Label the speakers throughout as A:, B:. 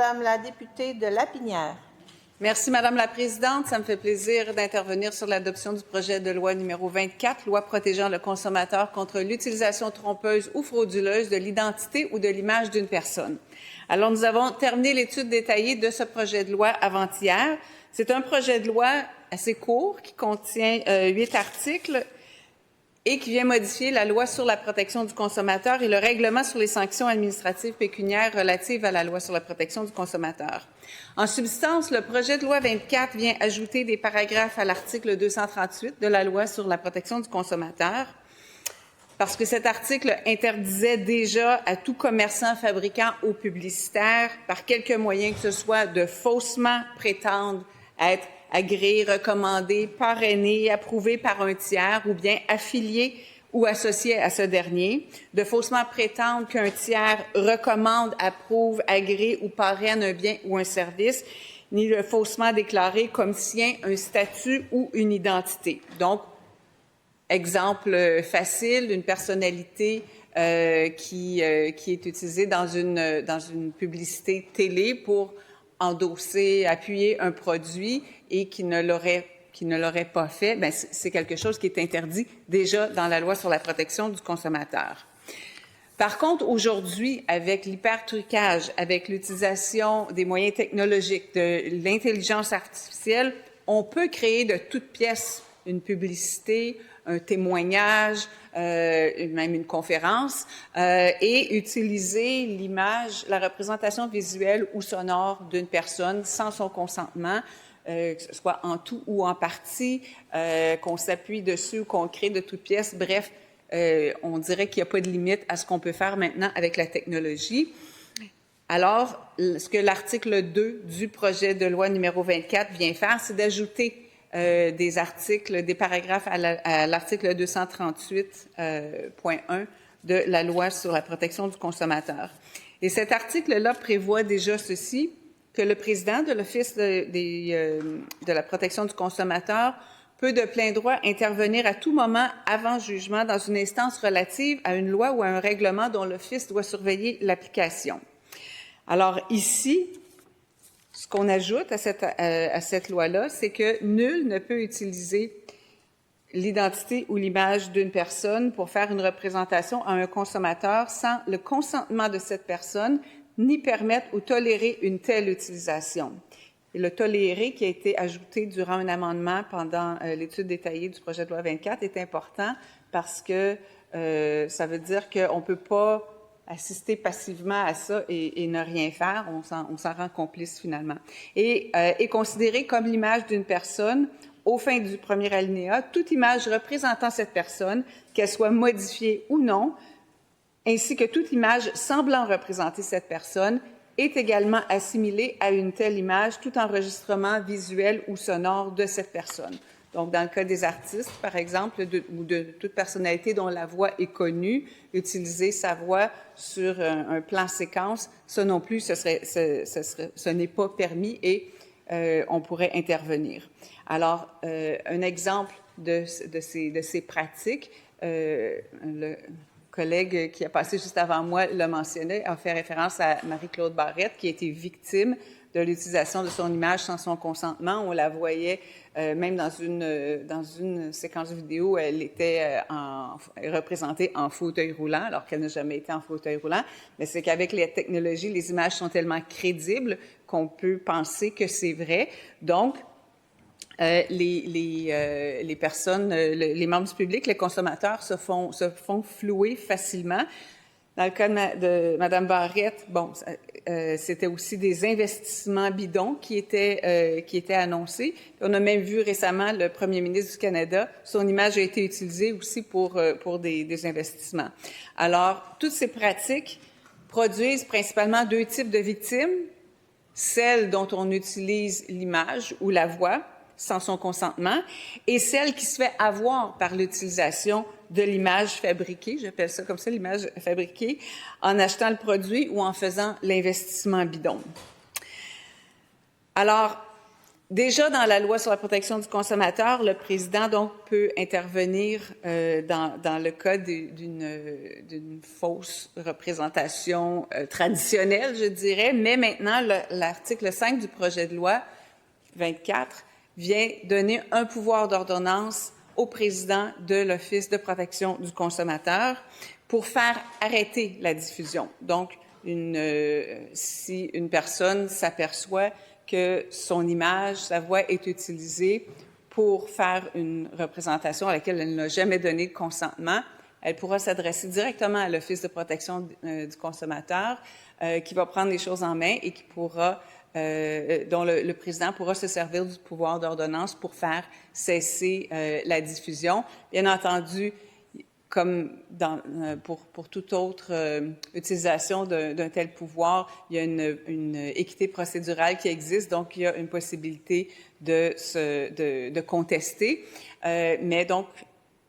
A: Madame la députée de Lapinière.
B: Merci, Madame la Présidente. Ça me fait plaisir d'intervenir sur l'adoption du projet de loi numéro 24, loi protégeant le consommateur contre l'utilisation trompeuse ou frauduleuse de l'identité ou de l'image d'une personne. Alors, nous avons terminé l'étude détaillée de ce projet de loi avant-hier. C'est un projet de loi assez court qui contient 8 articles et qui vient modifier la loi sur la protection du consommateur et le règlement sur les sanctions administratives pécuniaires relatives à la loi sur la protection du consommateur. En substance, le projet de loi 24 vient ajouter des paragraphes à l'article 238 de la loi sur la protection du consommateur, parce que cet article interdisait déjà à tout commerçant, fabricant ou publicitaire, par quelque moyen que ce soit, de faussement prétendre être agréé, recommandé, parrainé, approuvé par un tiers ou bien affilié ou associé à ce dernier, de faussement prétendre qu'un tiers recommande, approuve, agrée ou parraine un bien ou un service, ni de faussement déclarer comme sien un statut ou une identité. Donc, exemple facile, une personnalité qui est utilisée dans une publicité télé pour endosser, appuyer un produit et qui ne l'aurait pas fait, bien, c'est quelque chose qui est interdit déjà dans la loi sur la protection du consommateur. Par contre, aujourd'hui, avec l'hypertrucage, avec l'utilisation des moyens technologiques, de l'intelligence artificielle, on peut créer de toutes pièces une publicité, un témoignage, même une conférence, et utiliser l'image, la représentation visuelle ou sonore d'une personne sans son consentement, que ce soit en tout ou en partie, qu'on s'appuie dessus ou qu'on crée de toutes pièces. Bref, on dirait qu'il n'y a pas de limite à ce qu'on peut faire maintenant avec la technologie. Alors, ce que l'article 2 du projet de loi numéro 24 vient faire, c'est d'ajouter des articles, des paragraphes à l'article 238.1 de la loi sur la protection du consommateur. Et cet article-là prévoit déjà ceci, que le président de l'Office de la protection du consommateur peut de plein droit intervenir à tout moment avant jugement dans une instance relative à une loi ou à un règlement dont l'Office doit surveiller l'application. Alors ici, ce qu'on ajoute à cette loi-là, c'est que nul ne peut utiliser l'identité ou l'image d'une personne pour faire une représentation à un consommateur sans le consentement de cette personne, ni permettre ou tolérer une telle utilisation. Et le tolérer, qui a été ajouté durant un amendement pendant l'étude détaillée du projet de loi 24, est important parce que ça veut dire qu'on ne peut pas assister passivement à ça et ne rien faire, on s'en rend complice finalement. Et est considéré comme l'image d'une personne aux fins du premier alinéa, toute image représentant cette personne, qu'elle soit modifiée ou non, ainsi que toute image semblant représenter cette personne, est également assimilée à une telle image, tout enregistrement visuel ou sonore de cette personne. Donc, dans le cas des artistes, par exemple, ou de toute personnalité dont la voix est connue, utiliser sa voix sur un plan séquence, ça non plus, ce n'est pas permis et on pourrait intervenir. Alors, un exemple de ces pratiques, le collègue qui a passé juste avant moi le mentionnait, a fait référence à Marie-Claude Barrette, qui a été victime de l'utilisation de son image sans son consentement. On la voyait même dans une séquence vidéo, elle était représentée en fauteuil roulant, alors qu'elle n'a jamais été en fauteuil roulant. Mais c'est qu'avec les technologies, les images sont tellement crédibles qu'on peut penser que c'est vrai. Donc, les personnes, les membres du public, les consommateurs se font flouer facilement. Dans le cas de Mme Barrette, bon, c'était aussi des investissements bidons qui étaient annoncés. On a même vu récemment le premier ministre du Canada, son image a été utilisée aussi pour des investissements. Alors, toutes ces pratiques produisent principalement deux types de victimes, celles dont on utilise l'image ou la voix sans son consentement, et celle qui se fait avoir par l'utilisation de l'image fabriquée, j'appelle ça comme ça, l'image fabriquée, en achetant le produit ou en faisant l'investissement bidon. Alors, Déjà, dans la loi sur la protection du consommateur, le président donc peut intervenir dans le cas d'une fausse représentation traditionnelle, je dirais, mais maintenant, l'article 5 du projet de loi 24 vient donner un pouvoir d'ordonnance au président de l'Office de protection du consommateur pour faire arrêter la diffusion. Donc, si une personne s'aperçoit que son image, sa voix est utilisée pour faire une représentation à laquelle elle n'a jamais donné de consentement, elle pourra s'adresser directement à l'Office de protection du consommateur qui va prendre les choses en main et qui pourra, dont le président pourra se servir du pouvoir d'ordonnance pour faire cesser la diffusion. Bien entendu, comme pour toute autre utilisation d'un tel pouvoir, il y a une équité procédurale qui existe, donc il y a une possibilité de contester. Mais donc,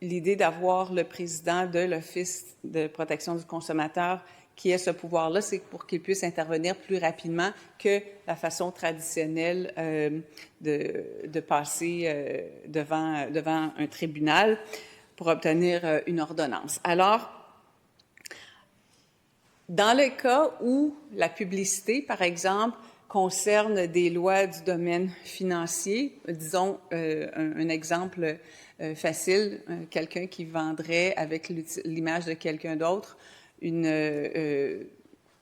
B: l'idée d'avoir le président de l'Office de protection du consommateur qui ait ce pouvoir-là, c'est pour qu'il puisse intervenir plus rapidement que la façon traditionnelle de passer devant un tribunal pour obtenir une ordonnance. Alors, dans le cas où la publicité, par exemple, concerne des lois du domaine financier, disons un exemple facile, quelqu'un qui vendrait avec l'image de quelqu'un d'autre un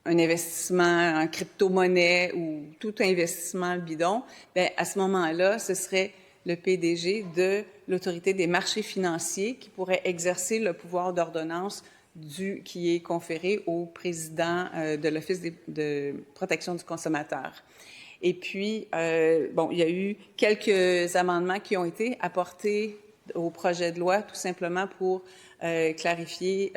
B: investissement en crypto-monnaie ou tout investissement bidon, bien, à ce moment-là, ce serait le PDG de l'Autorité des marchés financiers qui pourrait exercer le pouvoir d'ordonnance qui est conféré au président de l'Office de protection du consommateur. Et puis, il y a eu quelques amendements qui ont été apportés au projet de loi, tout simplement pour clarifier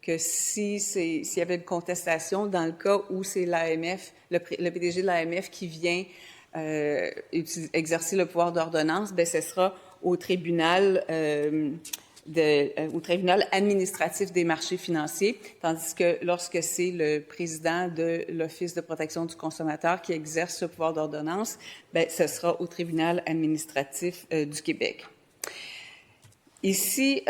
B: que s'il y avait une contestation, dans le cas où c'est l'AMF, le PDG de l'AMF qui vient exercer le pouvoir d'ordonnance, bien, ce sera au tribunal administratif des marchés financiers, tandis que lorsque c'est le président de l'Office de protection du consommateur qui exerce ce pouvoir d'ordonnance, bien, ce sera au tribunal administratif du Québec. Ici,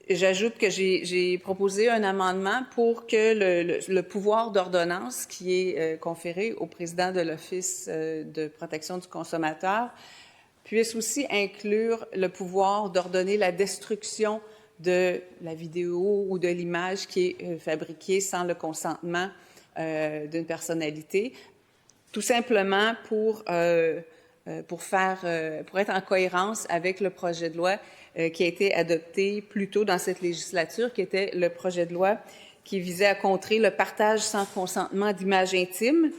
B: j'ajoute que j'ai proposé un amendement pour que le pouvoir d'ordonnance qui est conféré au président de l'Office de protection du consommateur puisse aussi inclure le pouvoir d'ordonner la destruction de la vidéo ou de l'image qui est fabriquée sans le consentement d'une personnalité, tout simplement pour être en cohérence avec le projet de loi qui a été adopté plus tôt dans cette législature, qui était le projet de loi qui visait à contrer le partage sans consentement d'images intimes,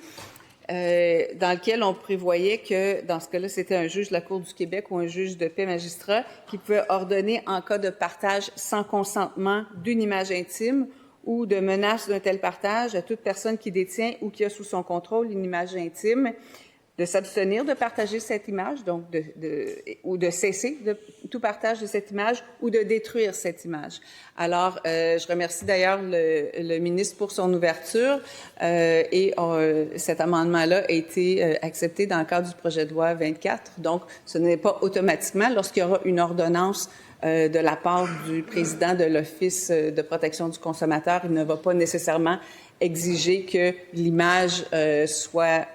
B: dans lequel on prévoyait que, dans ce cas-là, c'était un juge de la Cour du Québec ou un juge de paix magistrat qui pouvait ordonner, en cas de partage sans consentement d'une image intime ou de menace d'un tel partage, à toute personne qui détient ou qui a sous son contrôle une image intime, de s'abstenir de partager cette image, donc ou de cesser tout partage de cette image ou de détruire cette image. Alors, je remercie d'ailleurs le ministre pour son ouverture et cet amendement-là a été accepté dans le cadre du projet de loi 24. Donc, ce n'est pas automatiquement, lorsqu'il y aura une ordonnance de la part du président de l'Office de protection du consommateur, il ne va pas nécessairement exiger que l'image soit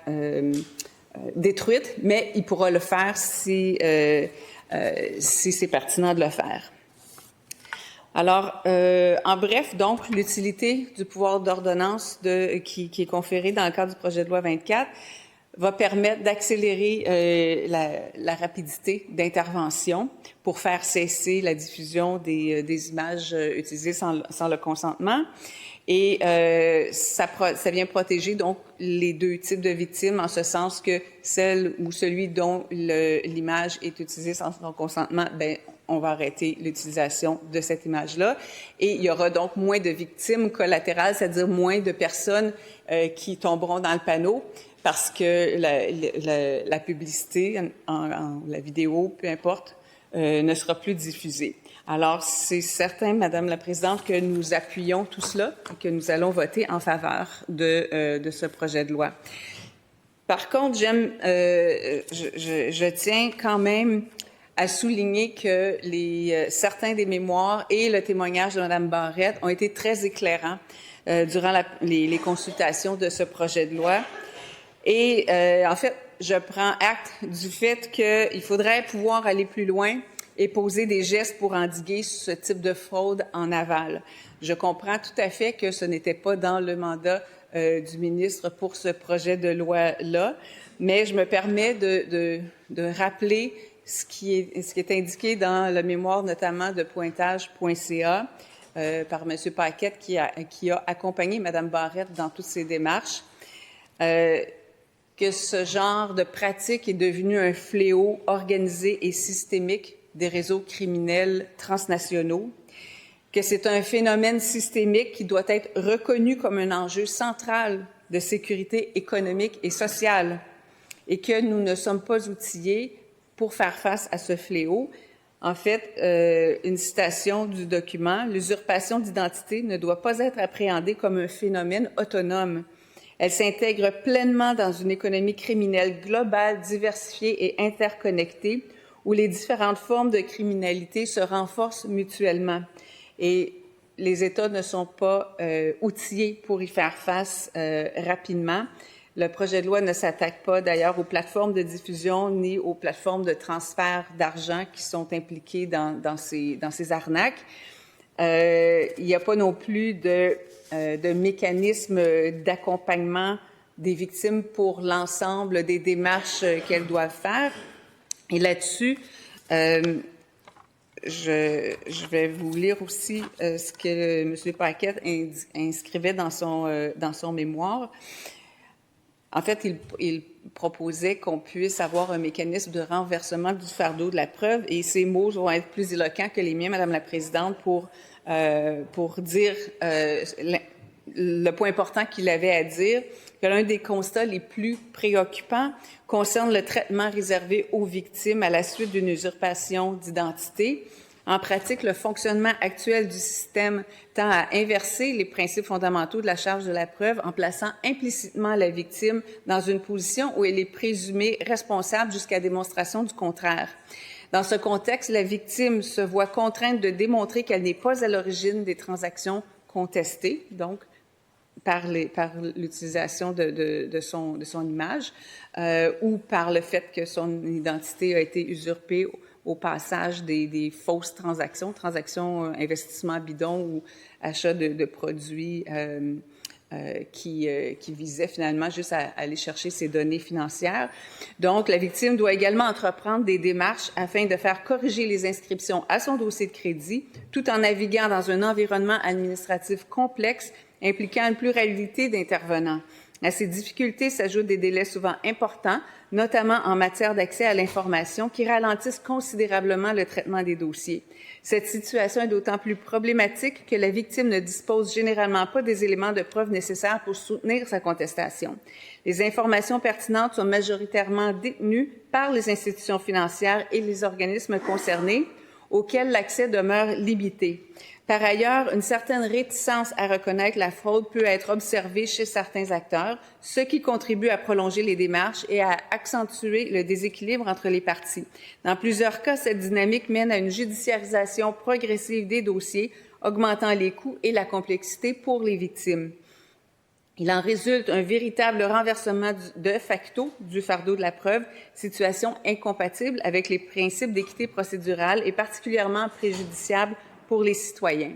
B: détruite, mais il pourra le faire si c'est pertinent de le faire. Alors, en bref, donc, l'utilité du pouvoir d'ordonnance qui est conféré dans le cadre du projet de loi 24 va permettre d'accélérer la rapidité d'intervention pour faire cesser la diffusion des images utilisées sans le consentement. Et ça vient protéger donc les deux types de victimes, en ce sens que celle ou celui dont l'image est utilisée sans son consentement, ben on va arrêter l'utilisation de cette image-là. Et il y aura donc moins de victimes collatérales, c'est-à-dire moins de personnes qui tomberont dans le panneau, parce que la publicité, la vidéo, peu importe, ne sera plus diffusée. Alors, c'est certain, Madame la Présidente, que nous appuyons tout cela et que nous allons voter en faveur de ce projet de loi. Par contre, je tiens quand même à souligner que certains des mémoires et le témoignage de Mme Barrette ont été très éclairants durant les consultations de ce projet de loi. Et en fait, je prends acte du fait qu'il faudrait pouvoir aller plus loin et poser des gestes pour endiguer ce type de fraude en aval. Je comprends tout à fait que ce n'était pas dans le mandat du ministre pour ce projet de loi-là, mais je me permets de rappeler ce qui est indiqué dans le mémoire notamment de pointage.ca par M. Paquette qui a accompagné Mme Barrette dans toutes ces démarches. Que ce genre de pratique est devenu un fléau organisé et systémique des réseaux criminels transnationaux, que c'est un phénomène systémique qui doit être reconnu comme un enjeu central de sécurité économique et sociale, et que nous ne sommes pas outillés pour faire face à ce fléau. En fait, une citation du document, « L'usurpation d'identité ne doit pas être appréhendée comme un phénomène autonome. Elle s'intègre pleinement dans une économie criminelle globale, diversifiée et interconnectée, où les différentes formes de criminalité se renforcent mutuellement. Et les États ne sont pas outillés pour y faire face rapidement. Le projet de loi ne s'attaque pas d'ailleurs aux plateformes de diffusion ni aux plateformes de transfert d'argent qui sont impliquées dans ces arnaques. Il n'y a pas non plus de mécanisme d'accompagnement des victimes pour l'ensemble des démarches qu'elles doivent faire. Et là-dessus, je vais vous lire aussi ce que M. Paquette inscrivait dans son mémoire. En fait, il proposait qu'on puisse avoir un mécanisme de renversement du fardeau de la preuve, et ces mots vont être plus éloquents que les miens, Madame la Présidente, pour dire le point important qu'il avait à dire, que l'un des constats les plus préoccupants concerne le traitement réservé aux victimes à la suite d'une usurpation d'identité. En pratique, le fonctionnement actuel du système tend à inverser les principes fondamentaux de la charge de la preuve en plaçant implicitement la victime dans une position où elle est présumée responsable jusqu'à démonstration du contraire. Dans ce contexte, la victime se voit contrainte de démontrer qu'elle n'est pas à l'origine des transactions contestées, donc par l'utilisation de son image ou par le fait que son identité a été usurpée au passage des fausses transactions, investissement bidon ou achat de produits qui visaient finalement juste à aller chercher ces données financières. Donc, la victime doit également entreprendre des démarches afin de faire corriger les inscriptions à son dossier de crédit, tout en naviguant dans un environnement administratif complexe impliquant une pluralité d'intervenants. À ces difficultés s'ajoutent des délais souvent importants, notamment en matière d'accès à l'information, qui ralentissent considérablement le traitement des dossiers. Cette situation est d'autant plus problématique que la victime ne dispose généralement pas des éléments de preuve nécessaires pour soutenir sa contestation. Les informations pertinentes sont majoritairement détenues par les institutions financières et les organismes concernés, auxquels l'accès demeure limité. Par ailleurs, une certaine réticence à reconnaître la fraude peut être observée chez certains acteurs, ce qui contribue à prolonger les démarches et à accentuer le déséquilibre entre les parties. Dans plusieurs cas, cette dynamique mène à une judiciarisation progressive des dossiers, augmentant les coûts et la complexité pour les victimes. Il en résulte un véritable renversement de facto du fardeau de la preuve, situation incompatible avec les principes d'équité procédurale et particulièrement préjudiciable pour les citoyens.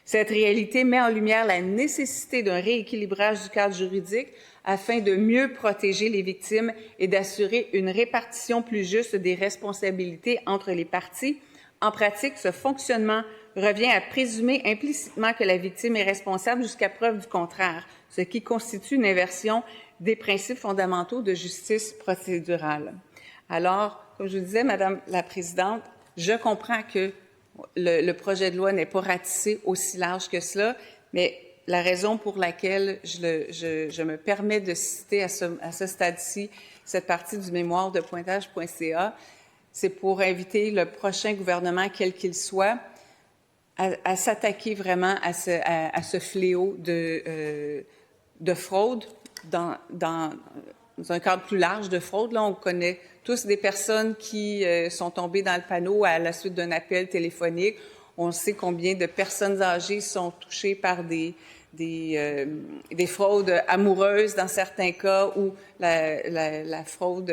B: Cette réalité met en lumière la nécessité d'un rééquilibrage du cadre juridique afin de mieux protéger les victimes et d'assurer une répartition plus juste des responsabilités entre les parties. En pratique, ce fonctionnement revient à présumer implicitement que la victime est responsable jusqu'à preuve du contraire, ce qui constitue une inversion des principes fondamentaux de justice procédurale. Alors, comme je vous disais, Madame la Présidente, je comprends que le projet de loi n'est pas ratissé aussi large que cela, mais la raison pour laquelle je me permets de citer à ce stade-ci cette partie du mémoire de pointage.ca, c'est pour inviter le prochain gouvernement, quel qu'il soit, à s'attaquer vraiment à ce fléau de fraude dans un cadre plus large de fraude. Là, on connaît tous des personnes qui sont tombées dans le panneau à la suite d'un appel téléphonique. On sait combien de personnes âgées sont touchées par des fraudes amoureuses dans certains cas, ou la fraude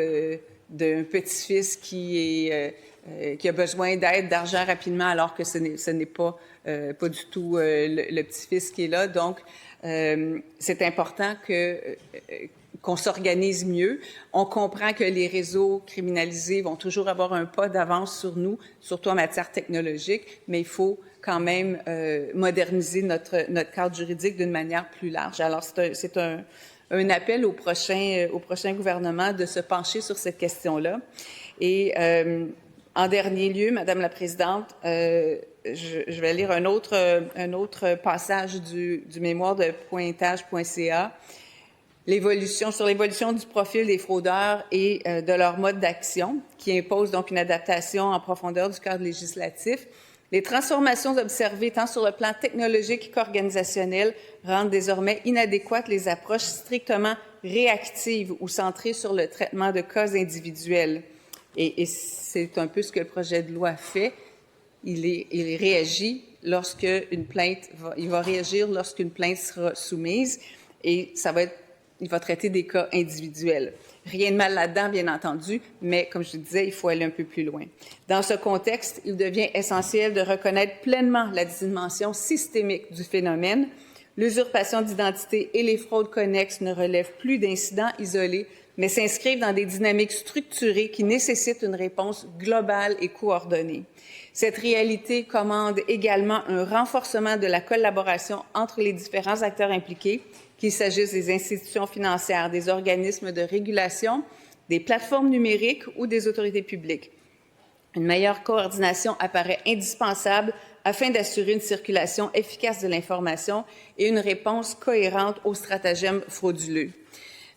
B: d'un petit-fils qui a besoin d'aide, d'argent rapidement, alors que ce n'est pas du tout le petit-fils qui est là. Donc, c'est important qu'on s'organise mieux. On comprend que les réseaux criminalisés vont toujours avoir un pas d'avance sur nous, surtout en matière technologique, mais il faut quand même moderniser notre cadre juridique d'une manière plus large. Alors, c'est un appel au prochain gouvernement de se pencher sur cette question-là. Et en dernier lieu, Madame la Présidente, je vais lire un autre passage du mémoire de pointage.ca. Sur l'évolution du profil des fraudeurs et de leur mode d'action, qui impose donc une adaptation en profondeur du cadre législatif. Les transformations observées tant sur le plan technologique qu'organisationnel rendent désormais inadéquates les approches strictement réactives ou centrées sur le traitement de cas individuels. Et c'est un peu ce que le projet de loi fait. Il réagit il va réagir lorsqu'une plainte sera soumise, et il va traiter des cas individuels. Rien de mal là-dedans, bien entendu, mais comme je disais, il faut aller un peu plus loin. Dans ce contexte, il devient essentiel de reconnaître pleinement la dimension systémique du phénomène. L'usurpation d'identité et les fraudes connexes ne relèvent plus d'incidents isolés, mais s'inscrivent dans des dynamiques structurées qui nécessitent une réponse globale et coordonnée. Cette réalité commande également un renforcement de la collaboration entre les différents acteurs impliqués, qu'il s'agisse des institutions financières, des organismes de régulation, des plateformes numériques ou des autorités publiques. Une meilleure coordination apparaît indispensable afin d'assurer une circulation efficace de l'information et une réponse cohérente aux stratagèmes frauduleux.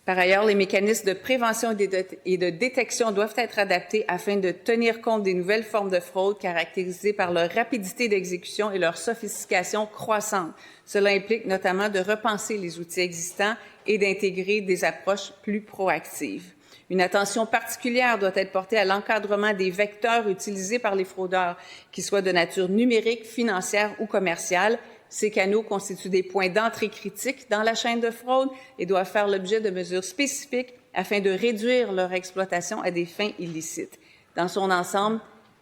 B: Par ailleurs, les mécanismes de prévention et de détection doivent être adaptés afin de tenir compte des nouvelles formes de fraude caractérisées par leur rapidité d'exécution et leur sophistication croissante. Cela implique notamment de repenser les outils existants et d'intégrer des approches plus proactives. Une attention particulière doit être portée à l'encadrement des vecteurs utilisés par les fraudeurs, qu'ils soient de nature numérique, financière ou commerciale. Ces canaux constituent des points d'entrée critiques dans la chaîne de fraude et doivent faire l'objet de mesures spécifiques afin de réduire leur exploitation à des fins illicites. Dans son ensemble,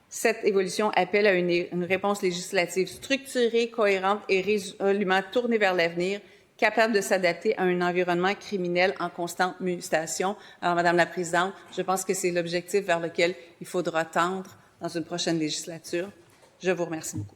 B: cette évolution appelle à une réponse législative structurée, cohérente et résolument tournée vers l'avenir, capable de s'adapter à un environnement criminel en constante mutation. Alors, Madame la Présidente, je pense que c'est l'objectif vers lequel il faudra tendre dans une prochaine législature. Je vous remercie beaucoup.